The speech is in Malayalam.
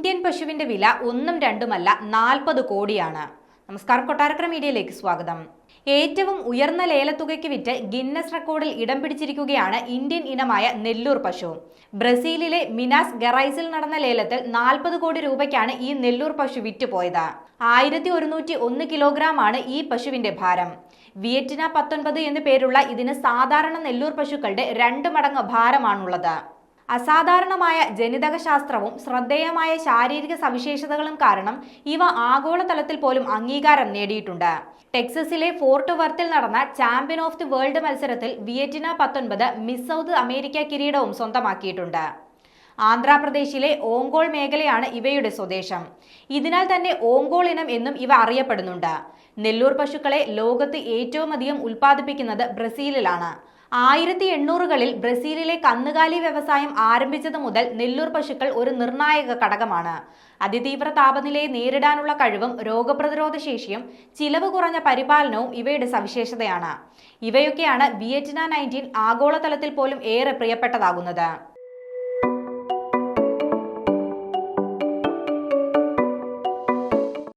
ഇന്ത്യൻ പശുവിന്റെ വില ഒന്നും രണ്ടുമല്ല 40 കോടിയാണ്. നമസ്കാരം, കൊട്ടാരക്കര മീഡിയയിലേക്ക് സ്വാഗതം. ഏറ്റവും ഉയർന്ന ലേലത്തുകയ്ക്ക് വിറ്റ് ഗിന്നസ് റെക്കോർഡിൽ ഇടം പിടിച്ചിരിക്കുകയാണ് ഇന്ത്യൻ ഇനമായ നെല്ലൂർ പശു. ബ്രസീലിലെ മിനാസ് ഗെറൈസിൽ നടന്ന ലേലത്തിൽ 40 കോടി രൂപയ്ക്കാണ് ഈ നെല്ലൂർ പശു വിറ്റുപോയത്. 1101 കിലോഗ്രാമാണ് ഈ പശുവിന്റെ ഭാരം. വിയറ്റ്ന 19 എന്നു പേരുള്ള ഇതിന് സാധാരണ നെല്ലൂർ പശുക്കളുടെ 2 മടങ്ങ് ഭാരമാണുള്ളത്. അസാധാരണമായ ജനിതകശാസ്ത്രവും ശ്രദ്ധേയമായ ശാരീരിക സവിശേഷതകളും കാരണം ഇവ ആഗോളതലത്തിൽ പോലും അംഗീകാരം നേടിയിട്ടുണ്ട്. ടെക്സസിലെ ഫോർട്ട് വർത്തിൽ നടന്ന ചാമ്പ്യൻ ഓഫ് ദി വേൾഡ് മത്സരത്തിൽ വിയറ്റ്ന 19 മിസ് സൗത്ത് അമേരിക്ക കിരീടവും സ്വന്തമാക്കിയിട്ടുണ്ട്. ആന്ധ്രാപ്രദേശിലെ ഓങ്കോൾ മേഖലയാണ് ഇവയുടെ സ്വദേശം. ഇതിനാൽ തന്നെ ഓങ്കോൾ ഇനം എന്നും ഇവ അറിയപ്പെടുന്നുണ്ട്. നെല്ലൂർ പശുക്കളെ ലോകത്ത് ഏറ്റവും അധികം ഉൽപ്പാദിപ്പിക്കുന്നത് ബ്രസീലിലാണ്. 1800കളിൽ ബ്രസീലിലെ കന്നുകാലി വ്യവസായം ആരംഭിച്ചത് മുതൽ നെല്ലൂർ പശുക്കൾ ഒരു നിർണായക ഘടകമാണ്. അതിതീവ്ര താപനിലയെ നേരിടാനുള്ള കഴിവും രോഗപ്രതിരോധ ശേഷിയും ചിലവ് കുറഞ്ഞ പരിപാലനവും ഇവയുടെ സവിശേഷതയാണ്. ഇവയൊക്കെയാണ് വിയറ്റ്ന 19 ആഗോളതലത്തിൽ പോലും ഏറെ പ്രിയപ്പെട്ടതാകുന്നത്.